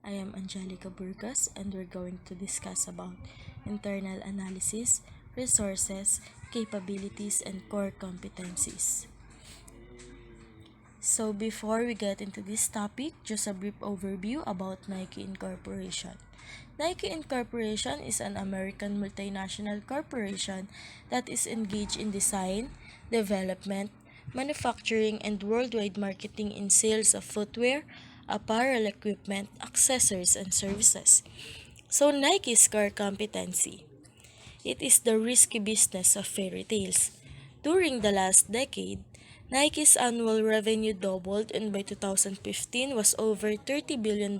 I am Angelica Burgos and we're going to discuss about internal analysis, resources, capabilities, and core competencies. So before we get into this topic, just a brief overview about Nike Incorporation. Nike Incorporation is an American multinational corporation that is engaged in design, development, manufacturing, and worldwide marketing in sales of footwear, apparel equipment, accessories, and services. So Nike's core competency. It is the risky business of fairy tales. During the last decade, Nike's annual revenue doubled and by 2015 was over $30 billion.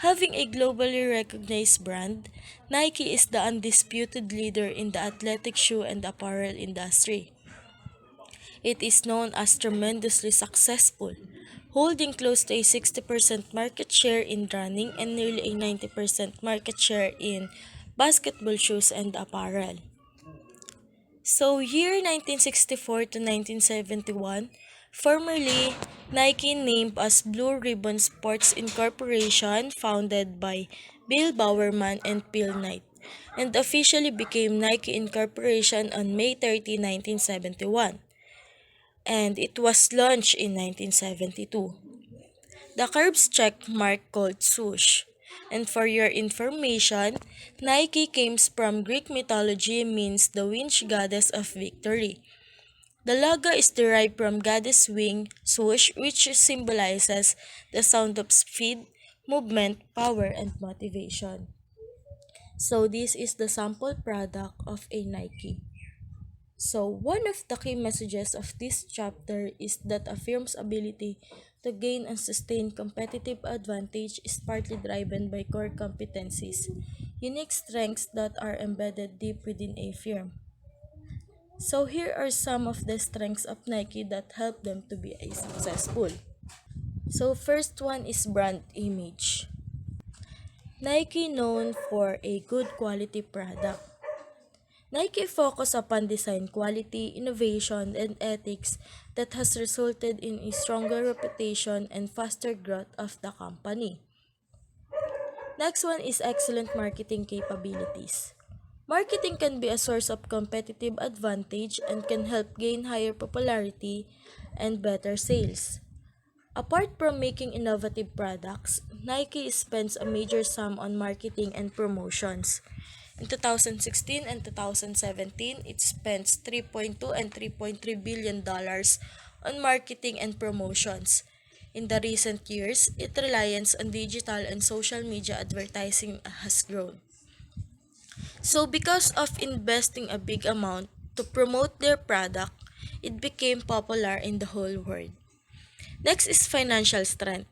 Having a globally recognized brand, Nike is the undisputed leader in the athletic shoe and apparel industry. It is known as tremendously successful, holding close to a 60% market share in running and nearly a 90% market share in basketball shoes and apparel. So, year 1964 to 1971, formerly Nike named as Blue Ribbon Sports Incorporation, founded by Bill Bowerman and Phil Knight, and officially became Nike Incorporation on May 30, 1971, and it was launched in 1972. The curbs check mark called swoosh. And for your information, Nike comes from Greek mythology means the winged goddess of victory. The logo is derived from goddess wing swoosh which symbolizes the sound of speed, movement, power, and motivation. So this is the sample product of a Nike. So, one of the key messages of this chapter is that a firm's ability to gain and sustain competitive advantage is partly driven by core competencies, unique strengths that are embedded deep within a firm. So, here are some of the strengths of Nike that help them to be a successful. So, first one is brand image. Nike known for a good quality product. Nike focus upon design quality, innovation, and ethics that has resulted in a stronger reputation and faster growth of the company. Next one is excellent marketing capabilities. Marketing can be a source of competitive advantage and can help gain higher popularity and better sales. Apart from making innovative products, Nike spends a major sum on marketing and promotions. In 2016 and 2017, it spends 3.2 and 3.3 billion dollars on marketing and promotions. In the recent years, its reliance on digital and social media advertising has grown. So because of investing a big amount to promote their product, it became popular in the whole world. Next is financial strength.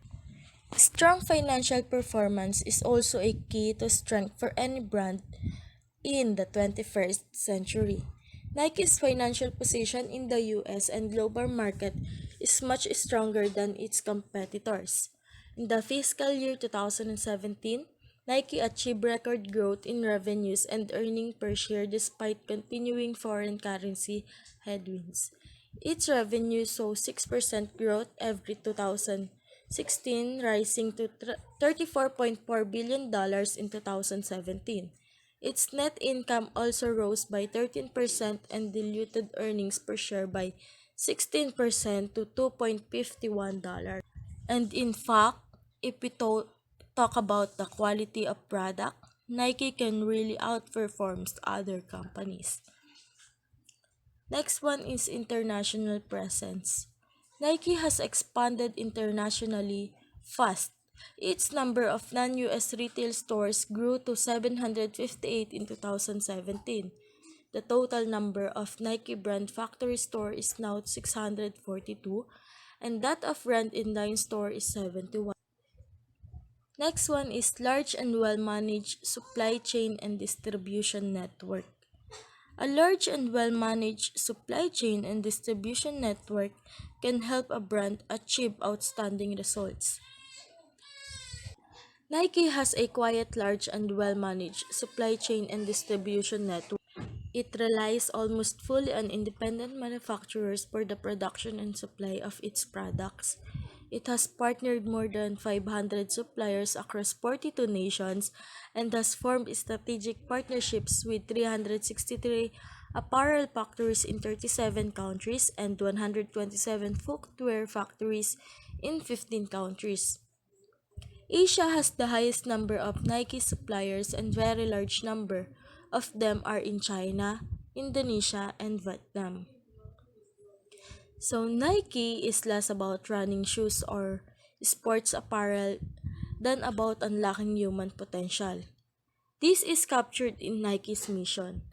Strong financial performance is also a key to strength for any brand in the 21st century. Nike's financial position in the US and global market is much stronger than its competitors. In the fiscal year 2017, Nike achieved record growth in revenues and earnings per share despite continuing foreign currency headwinds. Its revenue saw 6% growth every 2016, rising to $34.4 billion in 2017. Its net income also rose by 13% and diluted earnings per share by 16% to $2.51. And in fact, if we talk about the quality of product, Nike can really outperform other companies. Next one is international presence. Nike has expanded internationally fast. Its number of non-US retail stores grew to 758 in 2017. The total number of Nike brand factory store is now 642 and that of brand inline store is 71. Next one is large and well-managed supply chain and distribution network. A large and well-managed supply chain and distribution network can help a brand achieve outstanding results. Nike has a quiet, large, and well-managed supply chain and distribution network. It relies almost fully on independent manufacturers for the production and supply of its products. It has partnered more than 500 suppliers across 42 nations and has formed strategic partnerships with 363 apparel factories in 37 countries and 127 footwear factories in 15 countries. Asia has the highest number of Nike suppliers and very large number of them are in China, Indonesia, and Vietnam. So Nike is less about running shoes or sports apparel than about unlocking human potential. This is captured in Nike's mission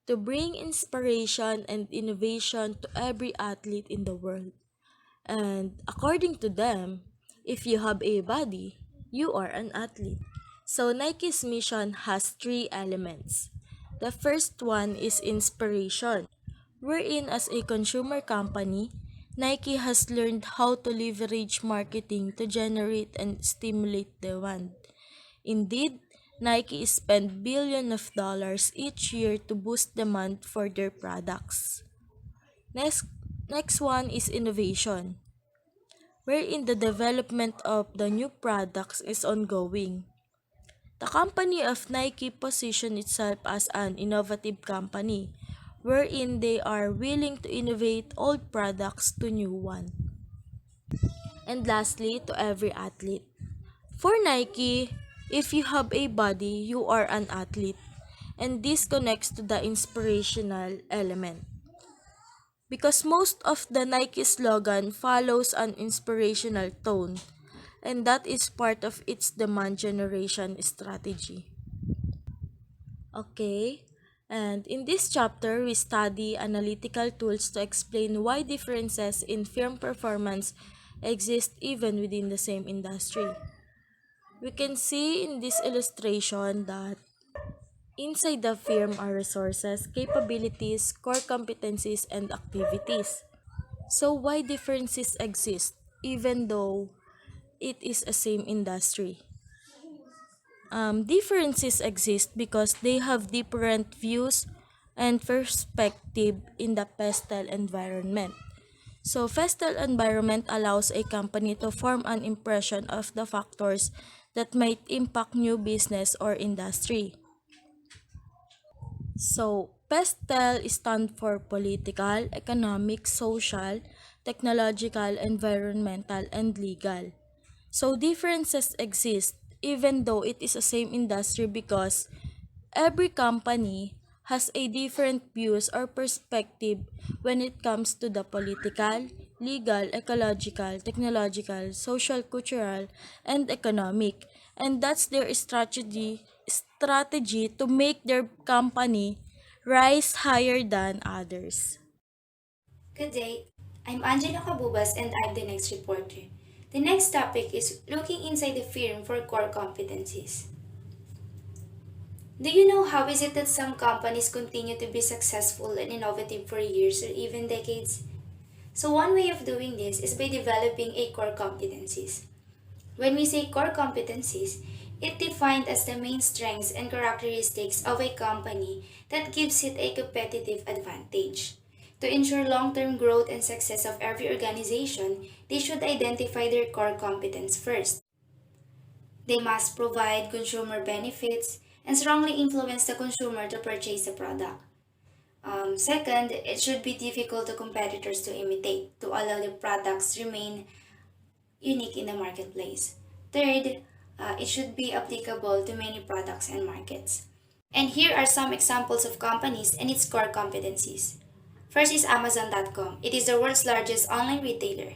to bring inspiration and innovation to every athlete in the world. And according to them, if you have a body, you are an athlete. So Nike's mission has three elements. The first one is inspiration, wherein as a consumer company, Nike has learned how to leverage marketing to generate and stimulate demand. Indeed, Nike spends billions of dollars each year to boost demand for their products. Next, next one is innovation, wherein the development of the new products is ongoing. The company of Nike position itself as an innovative company, wherein they are willing to innovate old products to new one. And lastly, to every athlete. For Nike, if you have a body, you are an athlete. And this connects to the inspirational element. Because most of the Nike slogan follows an inspirational tone, and that is part of its demand generation strategy. Okay, and in this chapter, we study analytical tools to explain why differences in firm performance exist even within the same industry. We can see in this illustration that inside the firm are resources, capabilities, core competencies, and activities. So why differences exist even though it is a same industry? Differences exist because they have different views and perspective in the pestle environment. So pestle environment allows a company to form an impression of the factors that might impact new business or industry. So, PESTEL stand for political, economic, social, technological, environmental, and legal. So, differences exist even though it is the same industry because every company has a different views or perspective when it comes to the political, legal, ecological, technological, social, cultural, and economic. And that's their strategy to make their company rise higher than others. Good day. I'm Angela Cabubas and I'm the next reporter. The next topic is looking inside the firm for core competencies. Do you know how is it that some companies continue to be successful and innovative for years or even decades? So one way of doing this is by developing a core competencies. When we say core competencies, it defined as the main strengths and characteristics of a company that gives it a competitive advantage. To ensure long-term growth and success of every organization, they should identify their core competence first. They must provide consumer benefits and strongly influence the consumer to purchase the product. Second, it should be difficult to competitors to imitate to allow the products remain unique in the marketplace. Third, it should be applicable to many products and markets. And here are some examples of companies and its core competencies. First is Amazon.com. It is the world's largest online retailer.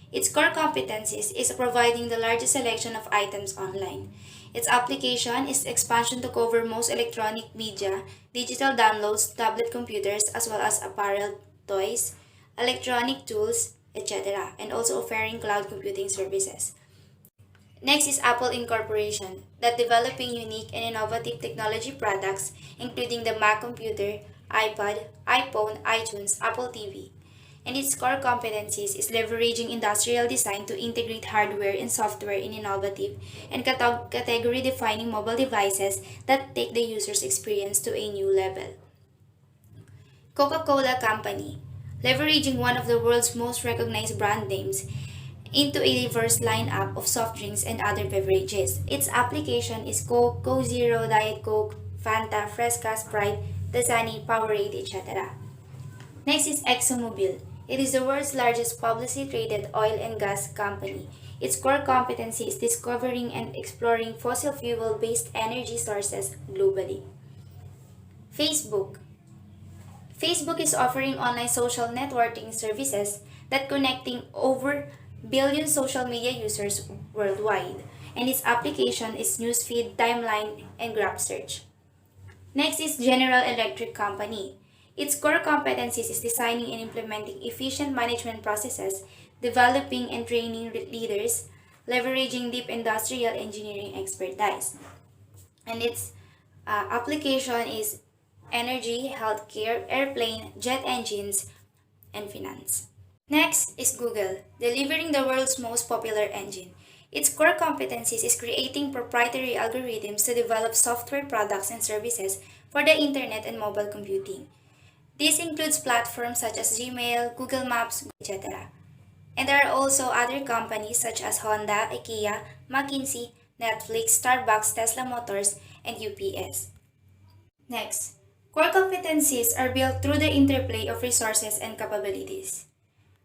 Its core competencies is providing the largest selection of items online. Its application is expansion to cover most electronic media, digital downloads, tablet computers, as well as apparel, toys, electronic tools, etc., and also offering cloud computing services. Next is Apple Incorporation, that developing unique and innovative technology products including the Mac computer, iPad, iPhone, iTunes, Apple TV. And its core competencies is leveraging industrial design to integrate hardware and software in innovative and category-defining mobile devices that take the user's experience to a new level. Coca-Cola Company, leveraging one of the world's most recognized brand names into a diverse lineup of soft drinks and other beverages. Its application is Coke, Coke Zero, Diet Coke, Fanta, Fresca, Sprite, Dasani, Powerade, etc. Next is ExxonMobil. It is the world's largest publicly traded oil and gas company. Its core competency is discovering and exploring fossil fuel-based energy sources globally. Facebook. Facebook is offering online social networking services that connecting over billion social media users worldwide, and its application is newsfeed, timeline, and graph search. Next is General Electric Company. Its core competencies is designing and implementing efficient management processes, developing and training leaders, leveraging deep industrial engineering expertise. And its application is energy, healthcare, airplane, jet engines, and finance. Next is Google, delivering the world's most popular engine. Its core competencies is creating proprietary algorithms to develop software products and services for the internet and mobile computing. This includes platforms such as Gmail, Google Maps, etc. And there are also other companies such as Honda, IKEA, McKinsey, Netflix, Starbucks, Tesla Motors, and UPS. Next, core competencies are built through the interplay of resources and capabilities.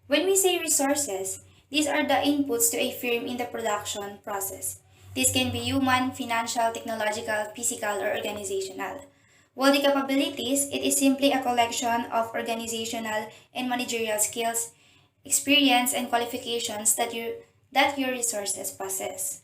When we say resources, these are the inputs to a firm in the production process. This can be human, financial, technological, physical, or organizational. While the capabilities, it is simply a collection of organizational and managerial skills, experience, and qualifications that your resources possess.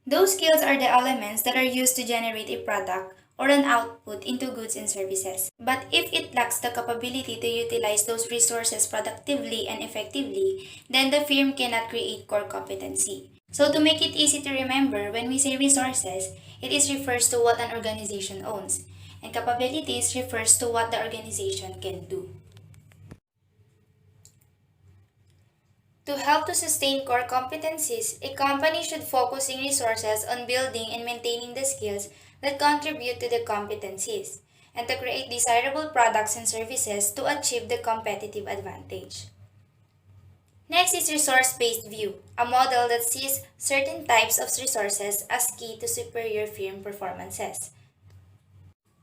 Those skills are the elements that are used to generate a product or an output into goods and services. But if it lacks the capability to utilize those resources productively and effectively, then the firm cannot create core competency. So to make it easy to remember, when we say resources, it is refers to what an organization owns, and capabilities refers to what the organization can do. To help to sustain core competencies, a company should focus in resources on building and maintaining the skills that contribute to the competencies, and to create desirable products and services to achieve the competitive advantage. Next is resource-based view, a model that sees certain types of resources as key to superior firm performances.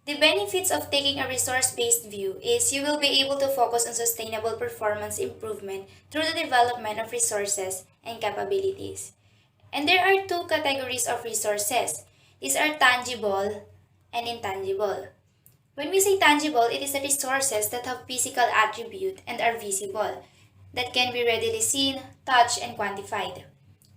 The benefits of taking a resource-based view is you will be able to focus on sustainable performance improvement through the development of resources and capabilities. And there are two categories of resources. These are tangible and intangible. When we say tangible, it is the resources that have physical attribute and are visible, that can be readily seen, touched, and quantified.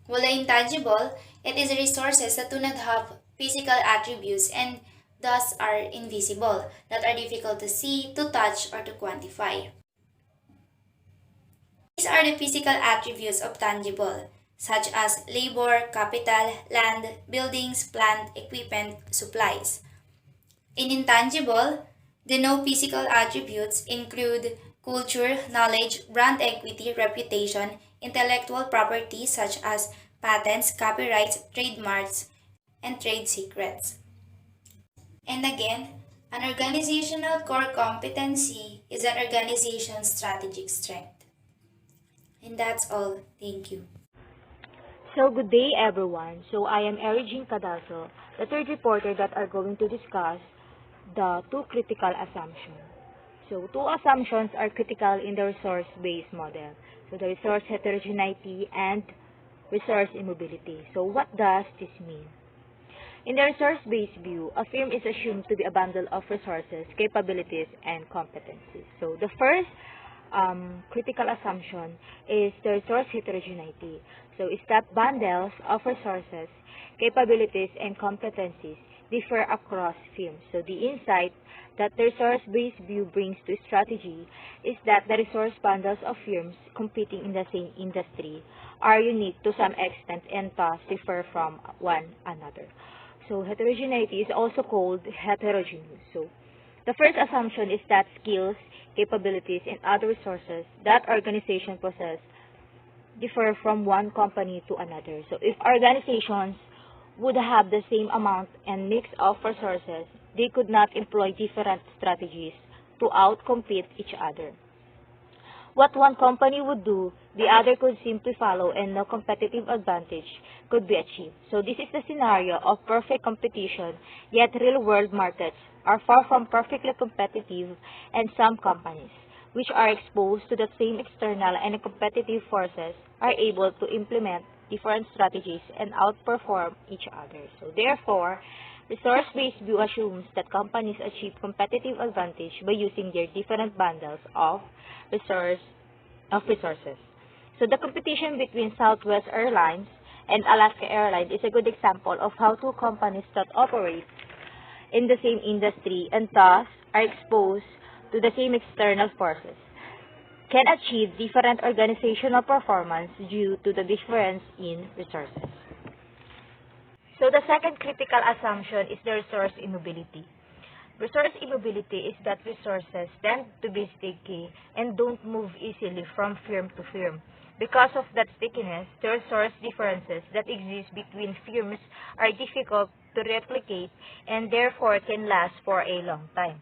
While the intangible, it is the resources that do not have physical attributes and thus are invisible, that are difficult to see, to touch, or to quantify. These are the physical attributes of tangible, such as labor, capital, land, buildings, plant, equipment, supplies. In intangible, the no physical attributes include culture, knowledge, brand equity, reputation, intellectual property such as patents, copyrights, trademarks, and trade secrets. And again, an organizational core competency is an organization's strategic strength. And that's all. Thank you. So good day everyone. So I am Jean Cadalso, the third reporter that are going to discuss the two critical assumptions. So two assumptions are critical in the resource-based model. So the resource heterogeneity and resource immobility. So what does this mean? In the resource-based view, a firm is assumed to be a bundle of resources, capabilities, and competencies. So the first critical assumption is the resource heterogeneity. So is that bundles of resources, capabilities, and competencies differ across firms. So the insight that the resource-based view brings to strategy is that the resource bundles of firms competing in the same industry are unique to some extent and thus differ from one another. So heterogeneity is also called heterogeneous. So the first assumption is that skills, capabilities, and other resources that organizations possess differ from one company to another. So if organizations would have the same amount and mix of resources, they could not employ different strategies to outcompete each other. What one company would do, the other could simply follow and no competitive advantage could be achieved. So this is the scenario of perfect competition, yet real-world markets are far from perfectly competitive, and some companies, which are exposed to the same external and competitive forces, are able to implement different strategies and outperform each other. So therefore, resource-based view assumes that companies achieve competitive advantage by using their different bundles of resources. So the competition between Southwest Airlines and Alaska Airlines is a good example of how two companies that operate in the same industry and thus are exposed to the same external forces can achieve different organizational performance due to the difference in resources. So the second critical assumption is the resource immobility. Resource immobility is that resources tend to be sticky and don't move easily from firm to firm. Because of that stickiness, the resource differences that exist between firms are difficult to replicate and therefore can last for a long time.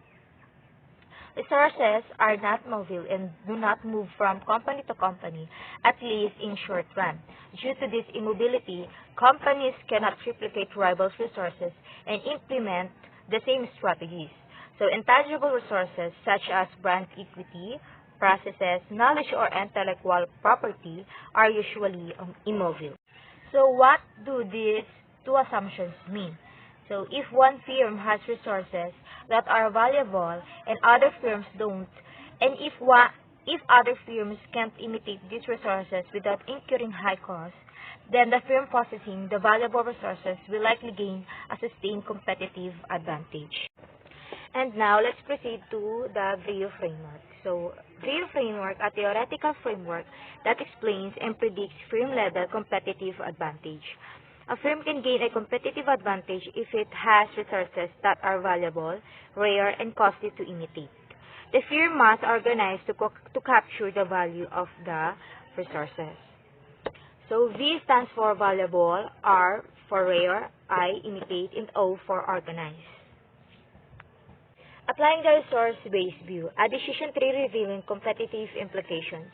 Resources are not mobile and do not move from company to company, at least in short run. Due to this immobility, companies cannot replicate rivals' resources and implement the same strategies. So intangible resources such as brand equity, processes, knowledge, or intellectual property are usually immobile. So what do these two assumptions mean? So if one firm has resources that are valuable and other firms don't, and if other firms can't imitate these resources without incurring high costs, then the firm possessing the valuable resources will likely gain a sustained competitive advantage. And now let's proceed to the VRIO framework. So VRIO framework, a theoretical framework that explains and predicts firm-level competitive advantage. A firm can gain a competitive advantage if it has resources that are valuable, rare, and costly to imitate. The firm must organize to capture the value of the resources. So V stands for valuable, R for rare, I imitate, and O for organize. Applying the resource-based view, a decision tree revealing competitive implications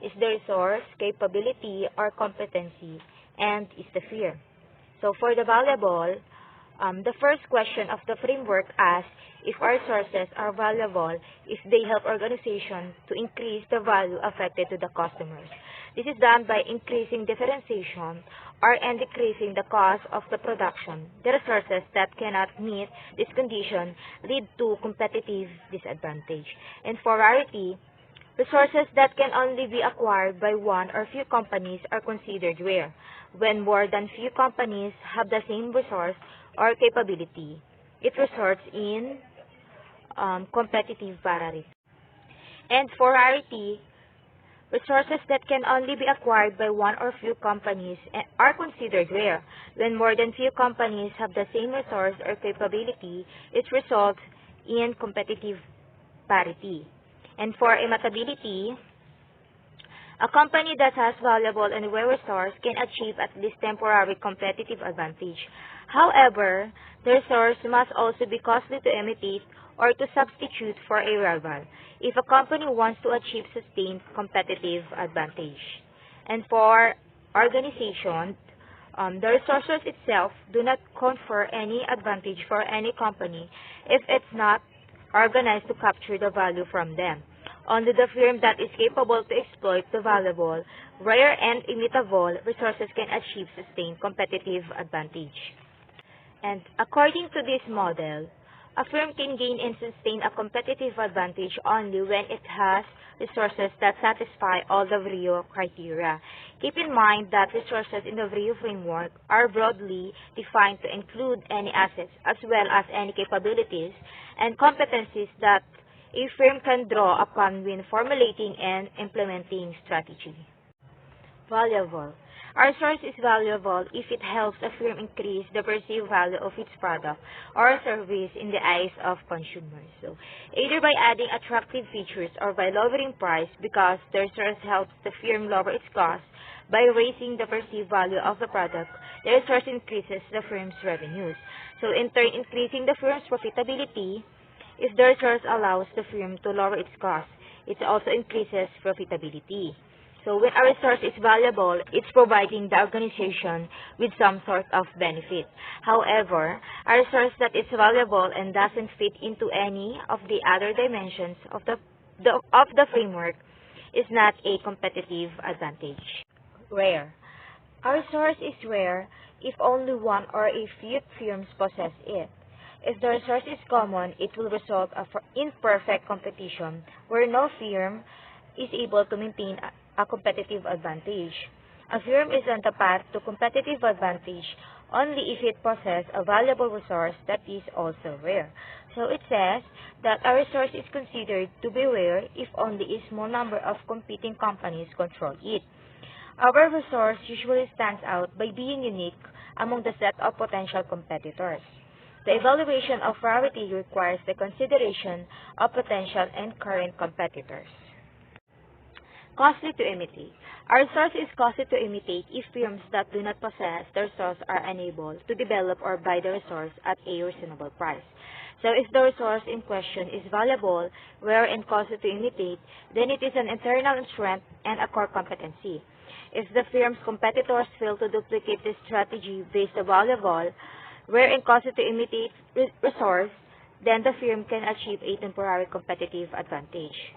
is the resource, capability, or competency, and is the firm. So for the valuable, the first question of the framework asks if our resources are valuable if they help organizations to increase the value affected to the customers. This is done by increasing differentiation and decreasing the cost of the production. The resources that cannot meet this condition lead to competitive disadvantage. And for rarity, resources that can only be acquired by one or few companies are considered rare. When more than few companies have the same resource or capability, it results in competitive parity. And for rarity, resources that can only be acquired by one or few companies are considered rare. When more than few companies have the same resource or capability, it results in competitive parity. And for immutability, a company that has valuable and rare resource can achieve at least temporary competitive advantage. However, the resource must also be costly to imitate or to substitute for a rival if a company wants to achieve sustained competitive advantage. And for organization, the resources itself do not confer any advantage for any company if it's not organized to capture the value from them. Only the firm that is capable to exploit the valuable, rare, and immutable resources can achieve sustained competitive advantage. And according to this model, a firm can gain and sustain a competitive advantage only when it has resources that satisfy all the VRIO criteria. Keep in mind that resources in the VRIO framework are broadly defined to include any assets as well as any capabilities and competencies that a firm can draw upon when formulating and implementing strategy. Valuable. A resource is valuable if it helps a firm increase the perceived value of its product or service in the eyes of consumers. So, either by adding attractive features or by lowering price because the resource helps the firm lower its cost. By raising the perceived value of the product, the resource increases the firm's revenues. So, in turn, increasing the firm's profitability if the resource allows the firm to lower its cost. It also increases profitability. So when a resource is valuable, it's providing the organization with some sort of benefit. However, a resource that is valuable and doesn't fit into any of the other dimensions of the framework is not a competitive advantage. Rare. A resource is rare if only one or a few firms possess it. If the resource is common, it will result in perfect competition where no firm is able to maintain a competitive advantage. A firm is on the path to competitive advantage only if it possesses a valuable resource that is also rare. So it says that a resource is considered to be rare if only a small number of competing companies control it. Our resource usually stands out by being unique among the set of potential competitors. The evaluation of rarity requires the consideration of potential and current competitors. Costly to imitate. A resource is costly to imitate if firms that do not possess the resource are unable to develop or buy the resource at a reasonable price. So if the resource in question is valuable, rare, and costly to imitate, then it is an internal strength and a core competency. If the firm's competitors fail to duplicate this strategy based on valuable, rare, and costly to imitate resource, then the firm can achieve a temporary competitive advantage.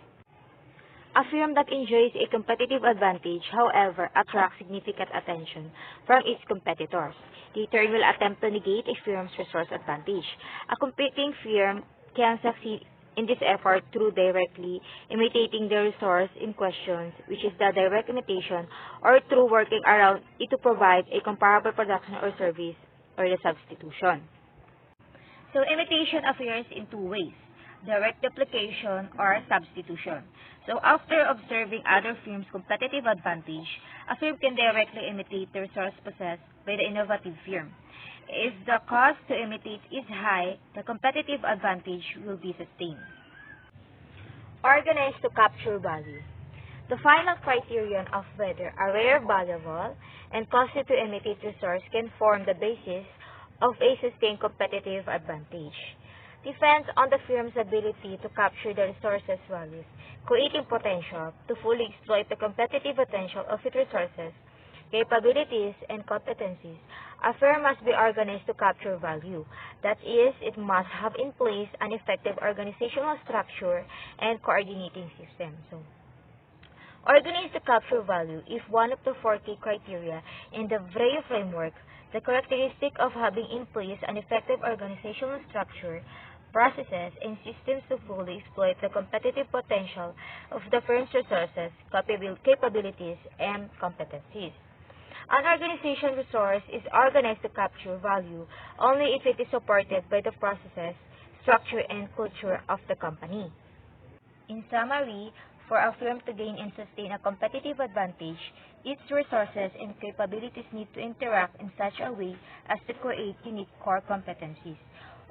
A firm that enjoys a competitive advantage, however, attracts significant attention from its competitors. The turn will attempt to negate a firm's resource advantage. A competing firm can succeed in this effort through directly imitating the resource in question, which is the direct imitation, or through working around it to provide a comparable production or service, or the substitution. So imitation occurs in two ways: direct duplication or substitution. So after observing other firms' competitive advantage, a firm can directly imitate the resource possessed by the innovative firm. If the cost to imitate is high, the competitive advantage will be sustained. Organize to capture value. The final criterion of whether a rare, valuable, and costly to imitate resource can form the basis of a sustained competitive advantage depends on the firm's ability to capture the resource's values, creating potential to fully exploit the competitive potential of its resources, capabilities, and competencies. A firm must be organized to capture value. That is, it must have in place an effective organizational structure and coordinating system. So, organized to capture value is one of the 4 key criteria in the VREO framework. The characteristic of having in place an effective organizational structure, processes, and systems to fully exploit the competitive potential of the firm's resources, capabilities, and competencies. An organization resource is organized to capture value only if it is supported by the processes, structure, and culture of the company. In summary, for a firm to gain and sustain a competitive advantage, its resources and capabilities need to interact in such a way as to create unique core competencies.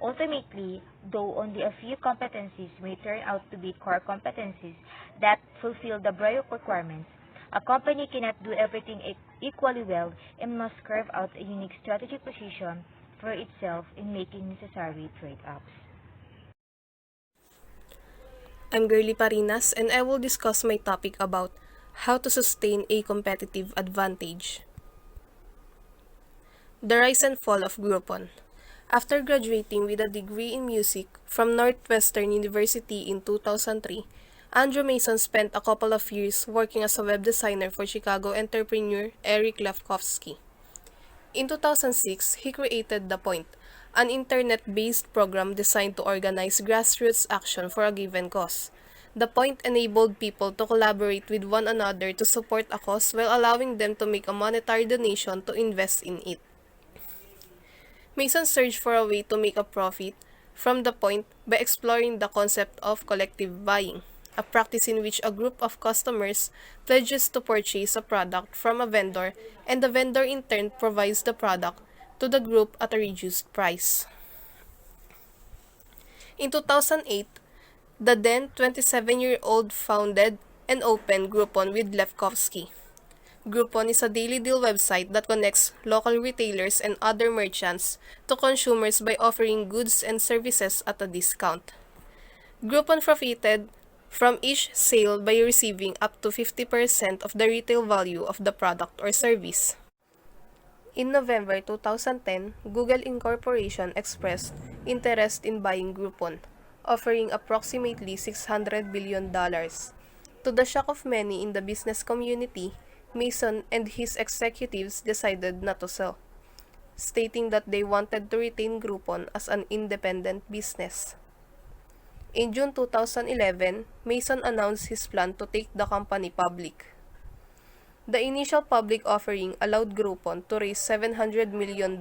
Ultimately, though only a few competencies may turn out to be core competencies that fulfill the VREO requirements, a company cannot do everything equally well and must carve out a unique strategic position for itself in making necessary trade-offs. I'm girly Parinas, and I will discuss my topic about how to sustain a competitive advantage. The rise and fall of Groupon. After graduating with a degree in music from Northwestern University in 2003, Andrew Mason spent a couple of years working as a web designer for Chicago entrepreneur Eric Lefkowski. In 2006, he created The Point, an internet-based program designed to organize grassroots action for a given cause. The Point enabled people to collaborate with one another to support a cause while allowing them to make a monetary donation to invest in it. Mason searched for a way to make a profit from The Point by exploring the concept of collective buying, a practice in which a group of customers pledges to purchase a product from a vendor, and the vendor in turn provides the product to the group at a reduced price. In 2008, the then 27-year-old founded and opened Groupon with Lefkowski. Groupon is a daily deal website that connects local retailers and other merchants to consumers by offering goods and services at a discount. Groupon profited from each sale by receiving up to 50% of the retail value of the product or service. In November 2010, Google Incorporation expressed interest in buying Groupon, offering approximately $600 billion. To the shock of many in the business community, Mason and his executives decided not to sell, stating that they wanted to retain Groupon as an independent business. In June 2011, Mason announced his plan to take the company public. The initial public offering allowed Groupon to raise $700 million,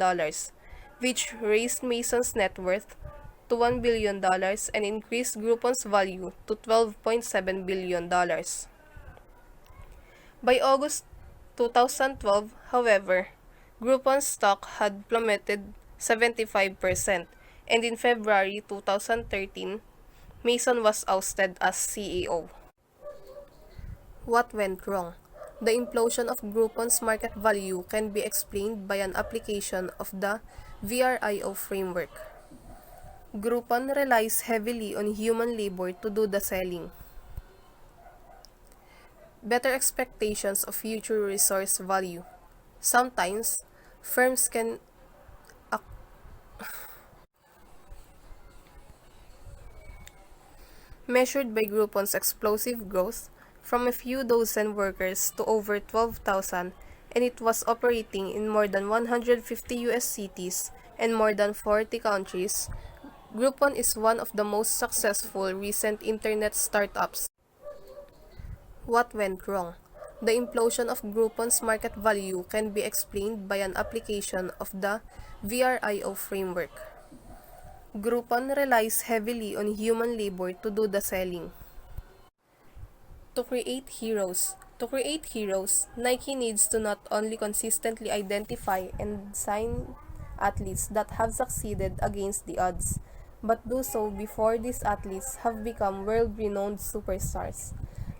which raised Mason's net worth to $1 billion and increased Groupon's value to $12.7 billion. By August 2012, however, Groupon's stock had plummeted 75%, and in February 2013, Mason was ousted as CEO. What went wrong? The implosion of Groupon's market value can be explained by an application of the VRIO framework. Groupon relies heavily on human labor to do the selling. Better expectations of future resource value. Sometimes, firms can measured by Groupon's explosive growth from a few dozen workers to over 12,000, and it was operating in more than 150 US cities and more than 40 countries. Groupon is one of the most successful recent internet startups. What went wrong? The implosion of Groupon's market value can be explained by an application of the VRIO framework. Groupon relies heavily on human labor to do the selling. To create heroes. To create heroes, Nike needs to not only consistently identify and sign athletes that have succeeded against the odds, but do so before these athletes have become world-renowned superstars.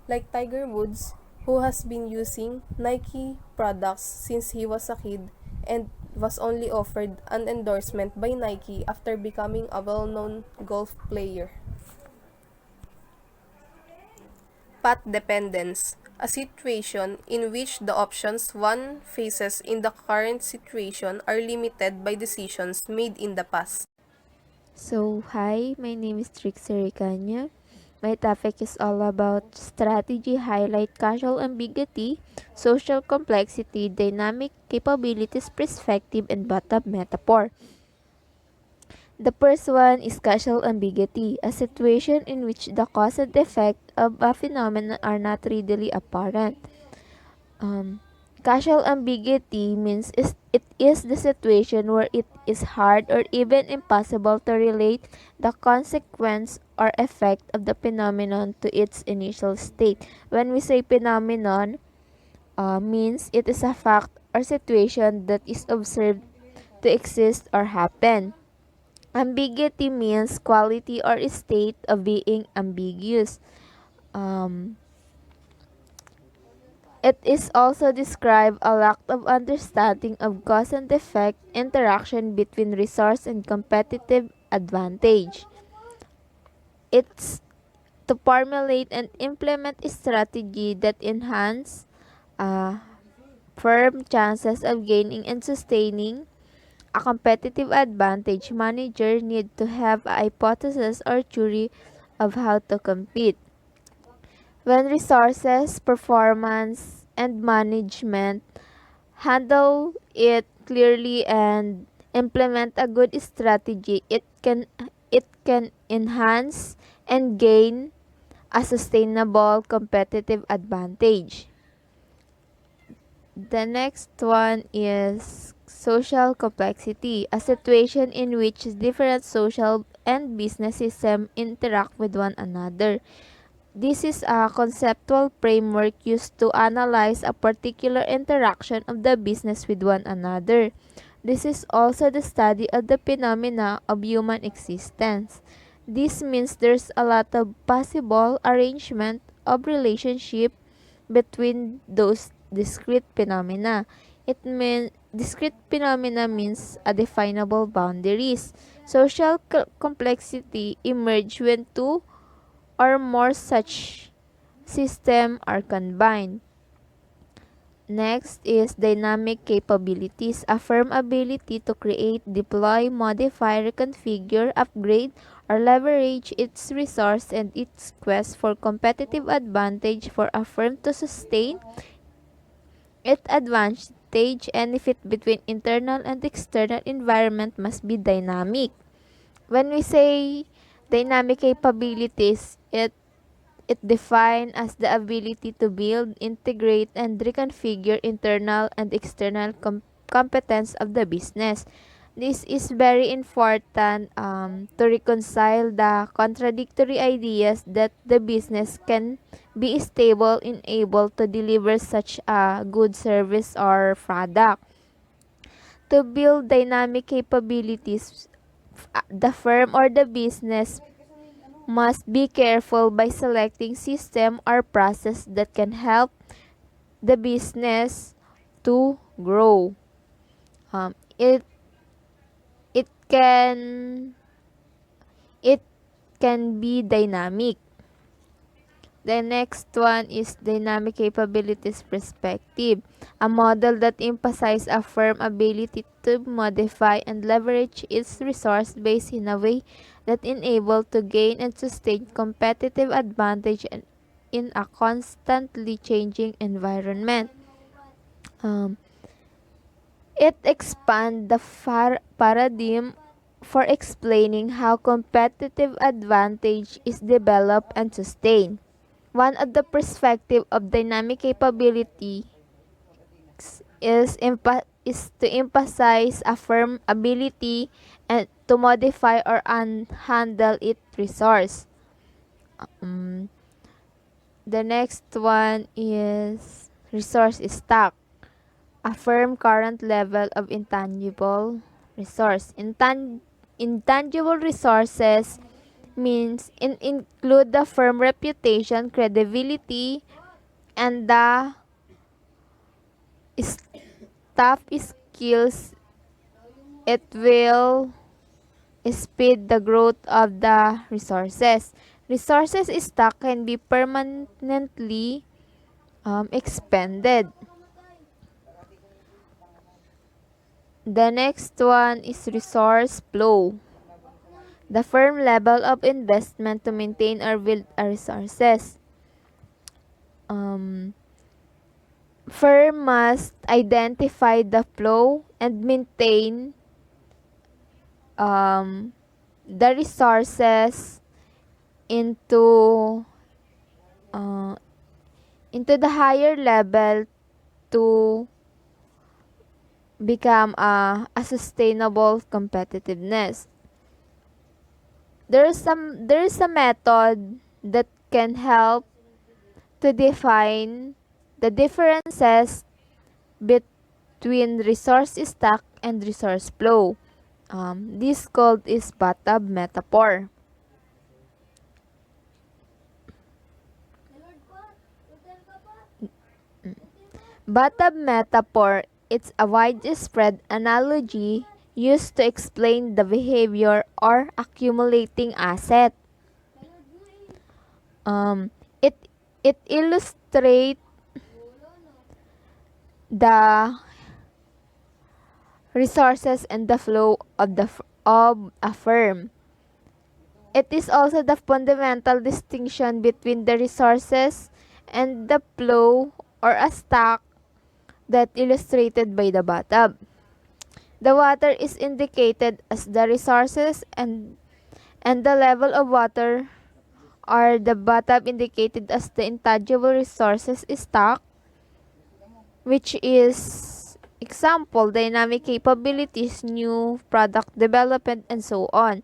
Like Tiger Woods, who has been using Nike products since he was a kid and was only offered an endorsement by Nike after becoming a well-known golf player. Path dependence, a situation in which the options one faces in the current situation are limited by decisions made in the past. So, hi, my name is Recaña. My topic is all about strategy, highlight causal ambiguity, social complexity, dynamic capabilities, perspective, and bathtub metaphor. The first one is causal ambiguity, a situation in which the cause and effect of a phenomenon are not readily apparent. Causal ambiguity means it is the situation where it is hard or even impossible to relate the consequence or effect of the phenomenon to its initial state. When we say phenomenon, means it is a fact or situation that is observed to exist or happen. Ambiguity means quality or state of being ambiguous. It is also describe a lack of understanding of cause and effect interaction between resource and competitive advantage. It's to formulate and implement a strategy that enhance firm chances of gaining and sustaining a competitive advantage. Manager need to have a hypothesis or theory of how to compete. When resources, performance, and management handle it clearly and implement a good strategy, it can enhance and gain a sustainable competitive advantage. The next one is social complexity, a situation in which different social and business systems interact with one another. This is a conceptual framework used to analyze a particular interaction of the business with one another. This is also the study of the phenomena of human existence. This means there's a lot of possible arrangement of relationship between those discrete phenomena. Discrete phenomena means a definable boundaries. Social complexity emerge when two or more such systems are combined. Next is dynamic capabilities, a firm ability to create, deploy, modify, reconfigure, upgrade, or leverage its resource and its quest for competitive advantage for a firm to sustain its advantage, and fit between internal and external environment must be dynamic. When we say dynamic capabilities, it defined as the ability to build, integrate, and reconfigure internal and external competence of the business. This is very important to reconcile the contradictory ideas that the business can be stable and able to deliver such a good service or product. To build dynamic capabilities, the firm or the business must be careful by selecting system or process that can help the business to grow. Um, it it can it can be dynamic. The next one is dynamic capabilities perspective, a model that emphasizes a firm ability to modify and leverage its resource base in a way that enable to gain and sustain competitive advantage in a constantly changing environment. Um, it expands the paradigm for explaining how competitive advantage is developed and sustained. One of the perspective of dynamic capability is to emphasize a firm ability and to modify or handle its resource. Um, the next one is resource stock, a firm current level of intangible resource. Intangible resources means include the firm reputation, credibility, and the staff skills. It will speed the growth of the resources. Resources stock can be permanently expended. The next one is resource flow, the firm level of investment to maintain or build a resources. Um, Firm must identify the flow and maintain um, the resources into uh, into the higher level to become a sustainable competitiveness. There is a method that can help to define the differences between resource stock and resource flow. This called is bathtub methapor. Bathtub metaphor, it's a widespread analogy used to explain the behavior or accumulating asset. It it illustrates the resources and the flow of of a firm. It is also the fundamental distinction between the resources and the flow or a stock that illustrated by the bathtub. The water is indicated as the resources and the level of water or the bathtub indicated as the intangible resources stock, which is example dynamic capabilities, new product development, and so on.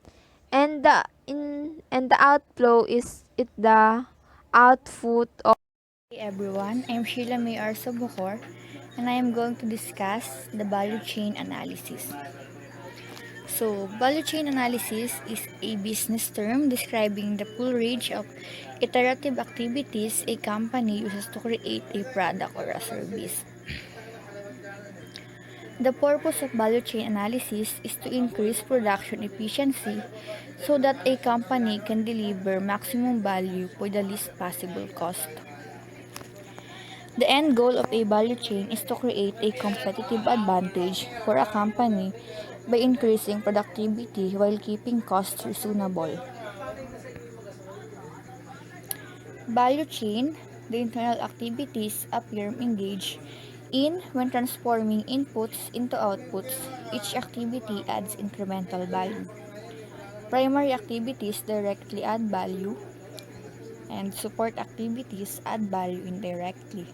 And the outflow is it the output of. Hey everyone, I'm Sheila Mayor Sabocor, and I am going to discuss the value chain analysis. So, value chain analysis is a business term describing the full range of iterative activities a company uses to create a product or a service. The purpose of value chain analysis is to increase production efficiency so that a company can deliver maximum value for the least possible cost. The end goal of a value chain is to create a competitive advantage for a company by increasing productivity while keeping costs reasonable. Value chain, the internal activities a firm engage in when transforming inputs into outputs. Each activity adds incremental value. Primary activities directly add value, and support activities add value indirectly.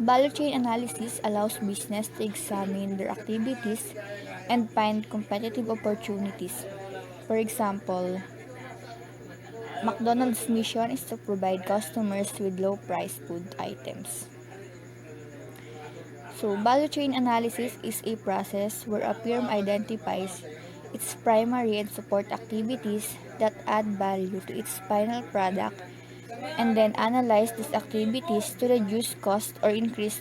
Value chain analysis allows business to examine their activities and find competitive opportunities. For example, McDonald's mission is to provide customers with low-priced food items. So, value chain analysis is a process where a firm identifies its primary and support activities that add value to its final product and then analyze these activities to reduce cost or increase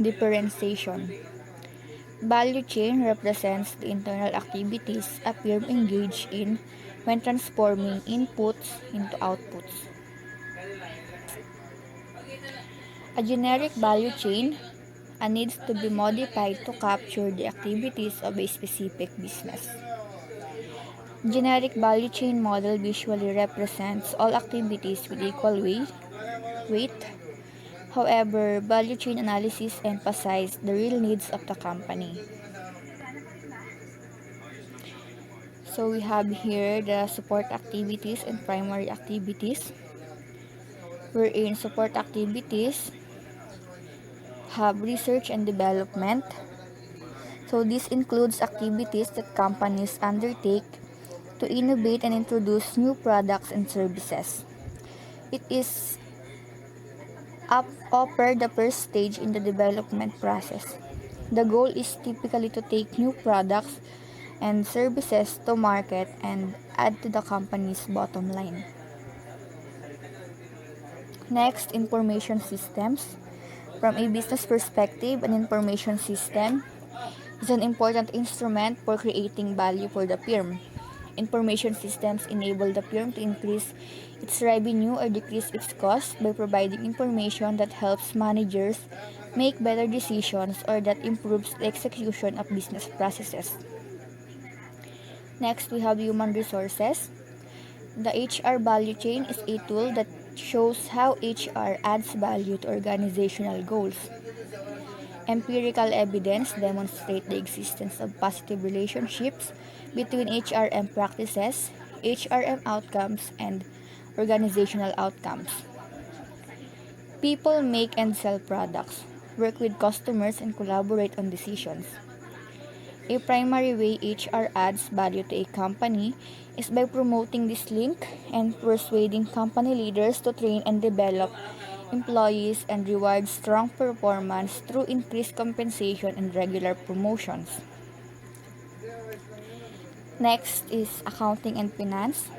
differentiation. Value chain represents the internal activities a firm engage in when transforming inputs into outputs. A generic value chain needs to be modified to capture the activities of a specific business. Generic value chain model visually represents all activities with equal weight. However, value chain analysis emphasizes the real needs of the company. So we have here the support activities and primary activities. Wherein support activities have research and development. So this includes activities that companies undertake to innovate and introduce new products and services. It is upper the first stage in the development process. The goal is typically to take new products and services to market and add to the company's bottom line. Next, information systems. From a business perspective, an information system is an important instrument for creating value for the firm. Information systems enable the firm to increase its revenue or decrease its cost by providing information that helps managers make better decisions or that improves the execution of business processes. Next, we have human resources. The HR value chain is a tool that shows how HR adds value to organizational goals. Empirical evidence demonstrates the existence of positive relationships between HRM practices, HRM outcomes, and organizational outcomes. People make and sell products, work with customers, and collaborate on decisions. A primary way HR adds value to a company is by promoting this link and persuading company leaders to train and develop employees and reward strong performance through increased compensation and regular promotions. Next is accounting and finance.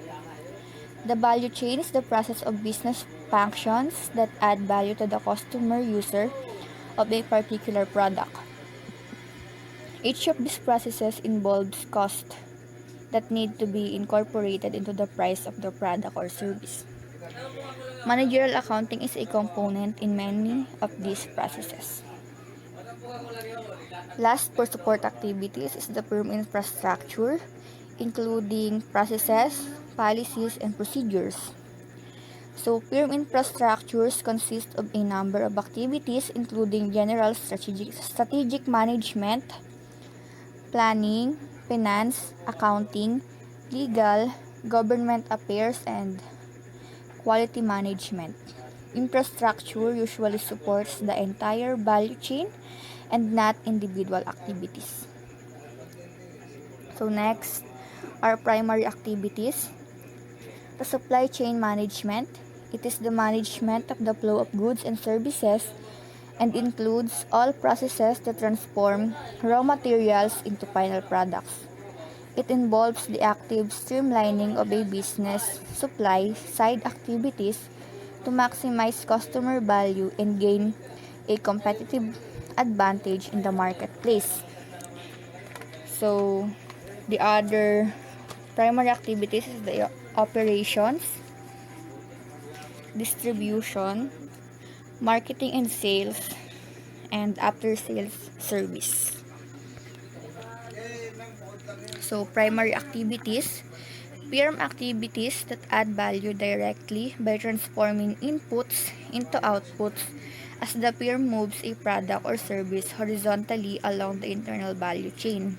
The value chain is the process of business functions that add value to the customer user of a particular product. Each of these processes involves costs that need to be incorporated into the price of the product or service. Managerial accounting is a component in many of these processes. Last, for support activities is the firm infrastructure, including processes, policies, and procedures. So, firm infrastructures consist of a number of activities including general strategic management, planning, finance, accounting, legal, government affairs, and quality management. Infrastructure usually supports the entire value chain and not individual activities. So next are primary activities. The supply chain management. It is the management of the flow of goods and services and includes all processes that transform raw materials into final products. It involves the active streamlining of a business supply side activities to maximize customer value and gain a competitive advantage in the marketplace. So, the other primary activities is the operations, distribution, marketing and sales, and after-sales service. So, primary activities, PRM activities that add value directly by transforming inputs into outputs as the firm moves a product or service horizontally along the internal value chain.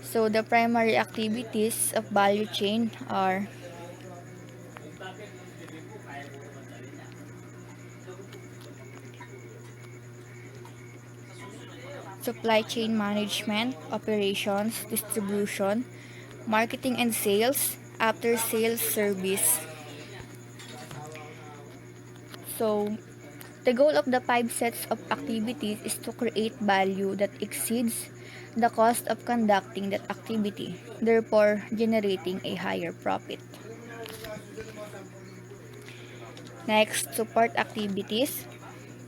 So, the primary activities of value chain are supply chain management, operations, distribution, marketing and sales, after sales service. So, the goal of the 5 sets of activities is to create value that exceeds the cost of conducting that activity, therefore generating a higher profit. Next, support activities.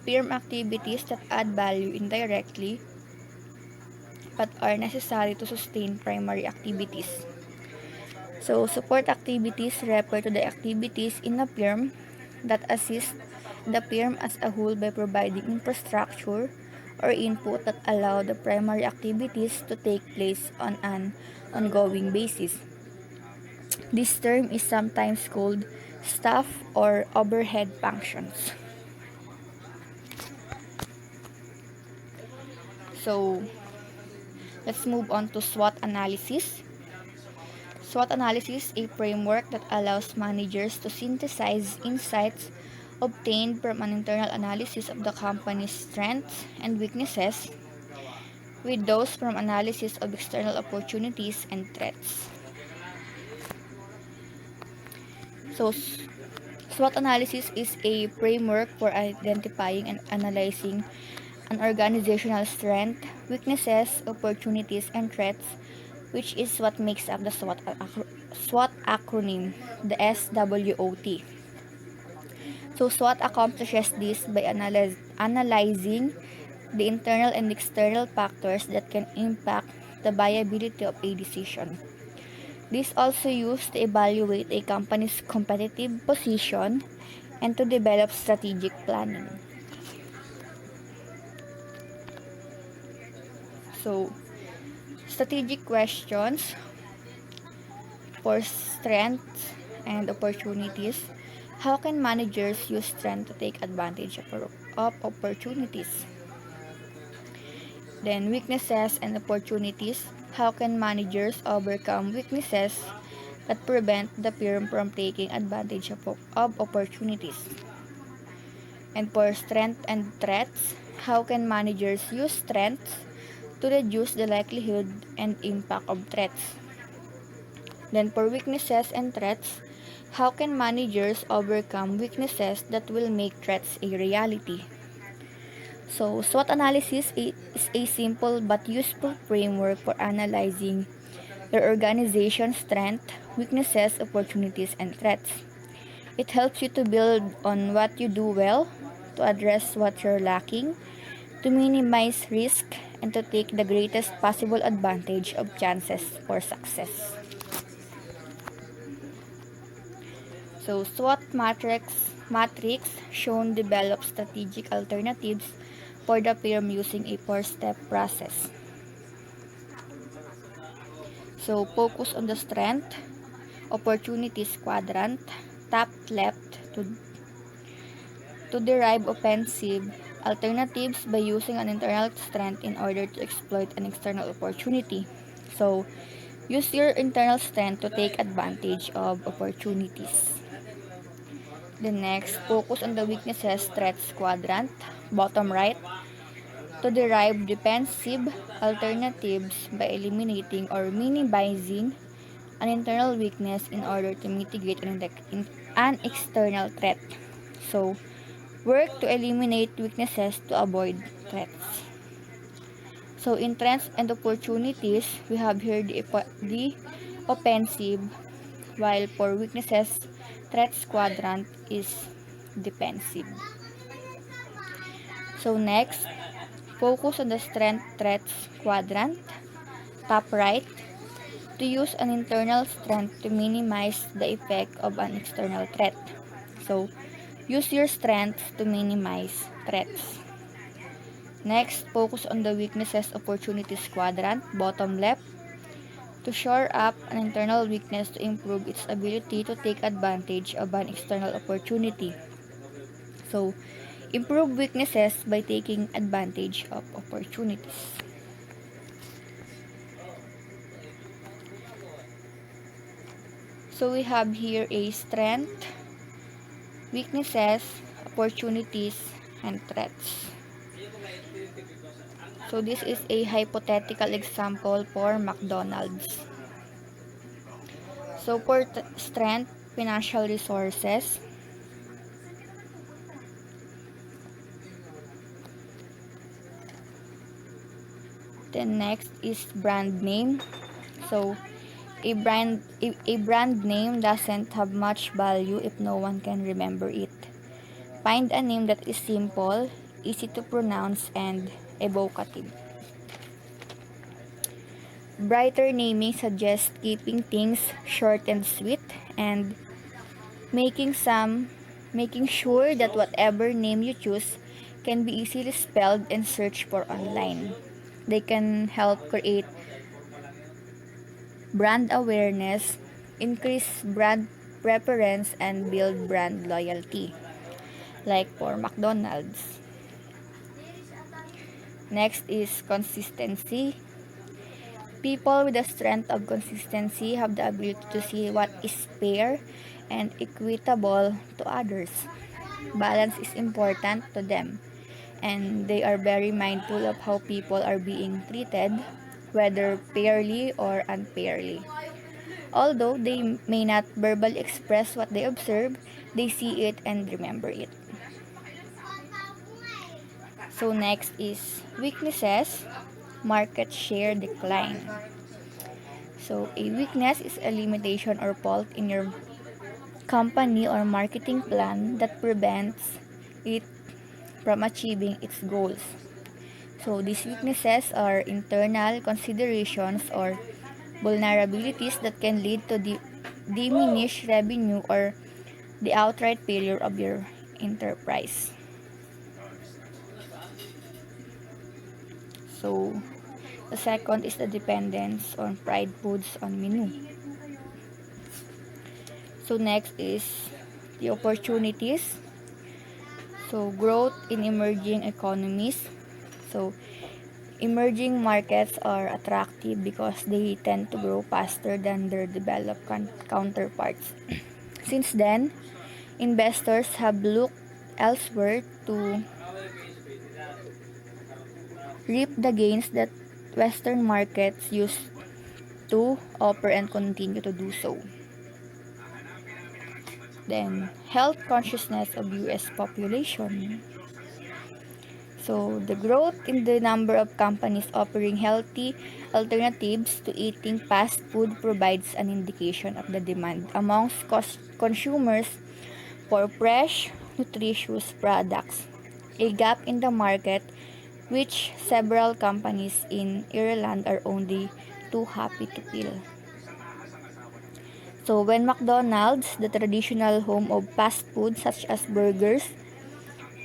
Firm activities that add value indirectly but are necessary to sustain primary activities. So, support activities refer to the activities in a firm that assist the firm as a whole by providing infrastructure or input that allow the primary activities to take place on an ongoing basis. This term is sometimes called staff or overhead functions. So, let's move on to SWOT analysis. SWOT analysis is a framework that allows managers to synthesize insights obtained from an internal analysis of the company's strengths and weaknesses with those from analysis of external opportunities and threats. So, SWOT analysis is a framework for identifying and analyzing an organizational strength, weaknesses, opportunities, and threats, which is what makes up the SWOT acronym, the SWOT. So, SWOT accomplishes this by analyzing the internal and external factors that can impact the viability of a decision. This also used to evaluate a company's competitive position and to develop strategic planning. So, strategic questions for strengths and opportunities. How can managers use strength to take advantage of opportunities? Then, weaknesses and opportunities. How can managers overcome weaknesses that prevent the firm from taking advantage of opportunities? And for strength and threats, how can managers use strengths to reduce the likelihood and impact of threats? Then for weaknesses and threats, how can managers overcome weaknesses that will make threats a reality? So, SWOT analysis is a simple but useful framework for analyzing your organization's strengths, weaknesses, opportunities, and threats. It helps you to build on what you do well, to address what you're lacking, to minimize risk, and to take the greatest possible advantage of chances for success. So, SWOT matrix shown develop strategic alternatives for the firm using a 4-step process. So, focus on the strength, opportunities quadrant, top left to derive offensive alternatives by using an internal strength in order to exploit an external opportunity. So, use your internal strength to take advantage of opportunities. The next, focus on the weaknesses threats quadrant, bottom right, to derive defensive alternatives by eliminating or minimizing an internal weakness in order to mitigate an external threat. So, work to eliminate weaknesses to avoid threats. So, in threats and opportunities, we have here the offensive, while for weaknesses, threats quadrant is defensive. So, next, Focus on the strength threats quadrant, top right, to use an internal strength to minimize the effect of an external threat. So, use your strengths to minimize threats. Next, focus on the weaknesses opportunities quadrant, bottom left, to shore up an internal weakness to improve its ability to take advantage of an external opportunity. So, improve weaknesses by taking advantage of opportunities. So, we have here a strength, weaknesses, opportunities, and threats. So, this is a hypothetical example for McDonald's. So, for strength, financial resources. Then next is brand name. So, a brand name doesn't have much value if no one can remember it. Find a name that is simple, easy to pronounce, and evocative. Brighter naming suggests keeping things short and sweet and making sure that whatever name you choose can be easily spelled and searched for online. They can help create brand awareness, increase brand preference, and build brand loyalty, like for McDonald's. Next is consistency. People with the strength of consistency have the ability to see what is fair and equitable to others. Balance is important to them, and they are very mindful of how people are being treated, whether fairly or unfairly. Although they may not verbally express what they observe, they see it and remember it. So next is weaknesses, market share decline. So a weakness is a limitation or fault in your company or marketing plan that prevents it from achieving its goals. So these weaknesses are internal considerations or vulnerabilities that can lead to diminished revenue or the outright failure of your enterprise. So, the second is the dependence on fried foods on menu. So, next is the opportunities. So, growth in emerging economies. So, emerging markets are attractive because they tend to grow faster than their developed counterparts. Since then, investors have looked elsewhere to reap the gains that Western markets used to offer and continue to do so. Then, health consciousness of US population. So, the growth in the number of companies offering healthy alternatives to eating fast food provides an indication of the demand amongst consumers for fresh, nutritious products. A gap in the market which several companies in Ireland are only too happy to fill. So, when McDonald's, the traditional home of fast food such as burgers,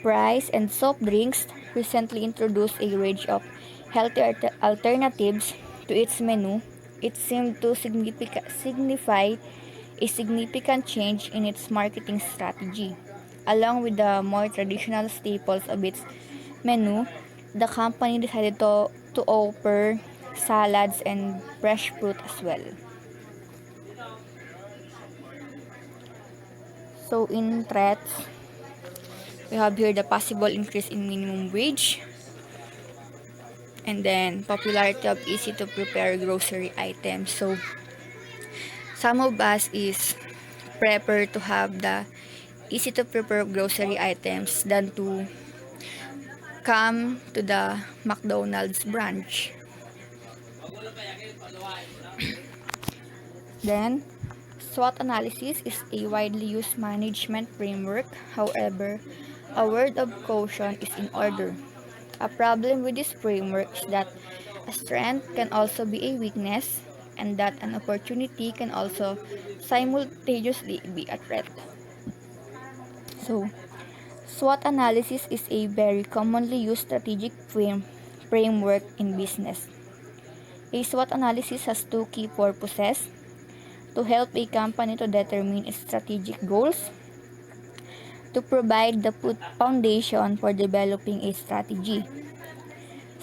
fries, and soft drinks, recently introduced a range of healthy alternatives to its menu, it seemed to signify a significant change in its marketing strategy. Along with the more traditional staples of its menu, the company decided to offer salads and fresh fruit as well. So in threats, we have here the possible increase in minimum wage, and then popularity of easy to prepare grocery items. So some of us is prefer to have the easy to prepare grocery items than to come to the McDonald's branch. Then, SWOT analysis is a widely used management framework. However, a word of caution is in order. A problem with this framework is that a strength can also be a weakness, and that an opportunity can also simultaneously be a threat. So, SWOT analysis is a very commonly used strategic framework in business. A SWOT analysis has two key purposes: to help a company to determine its strategic goals, to provide the foundation for developing a strategy.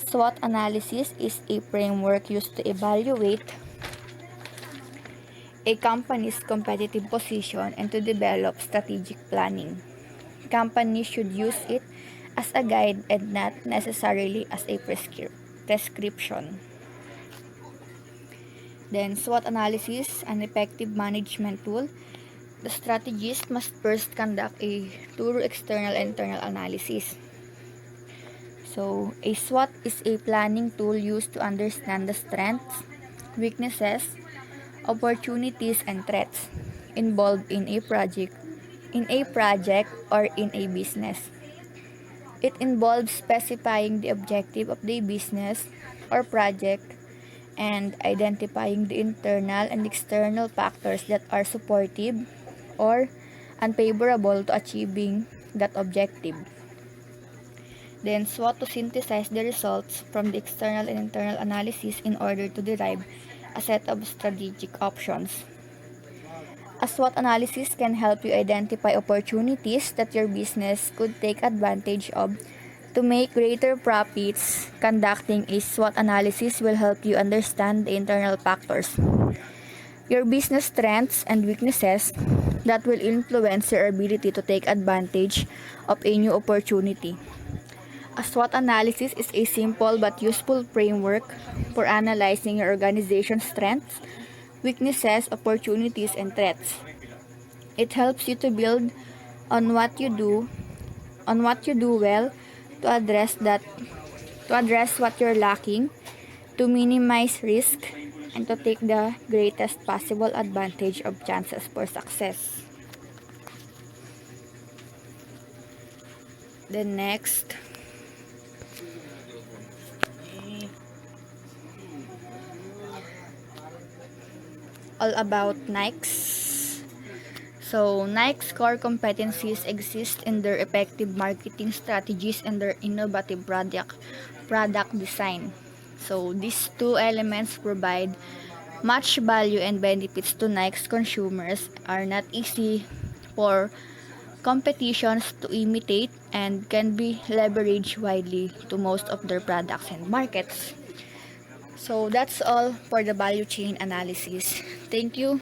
SWOT analysis is a framework used to evaluate a company's competitive position and to develop strategic planning. Companies should use it as a guide and not necessarily as a prescription. Then, SWOT analysis, an effective management tool. The strategist must first conduct a thorough external and internal analysis. So, a SWOT is a planning tool used to understand the strengths, weaknesses, opportunities, and threats involved in a project or in a business. It involves specifying the objective of the business or project and identifying the internal and external factors that are supportive or unfavorable to achieving that objective. Then SWOT to synthesize the results from the external and internal analysis in order to derive a set of strategic options. A SWOT analysis can help you identify opportunities that your business could take advantage of to make greater profits. Conducting a SWOT analysis will help you understand the internal factors, your business strengths and weaknesses that will influence your ability to take advantage of a new opportunity. A SWOT analysis is a simple but useful framework for analyzing your organization's strengths, weaknesses, opportunities, and threats. It helps you to build on what you do well, to address what you're lacking, to minimize risk, and to take the greatest possible advantage of chances for success. The next, all about Nike's. So, Nike's core competencies exist in their effective marketing strategies and their innovative product design. So, these two elements provide much value and benefits to Nike's consumers, are not easy for competitions to imitate, and can be leveraged widely to most of their products and markets. So, that's all for the value chain analysis. Thank you.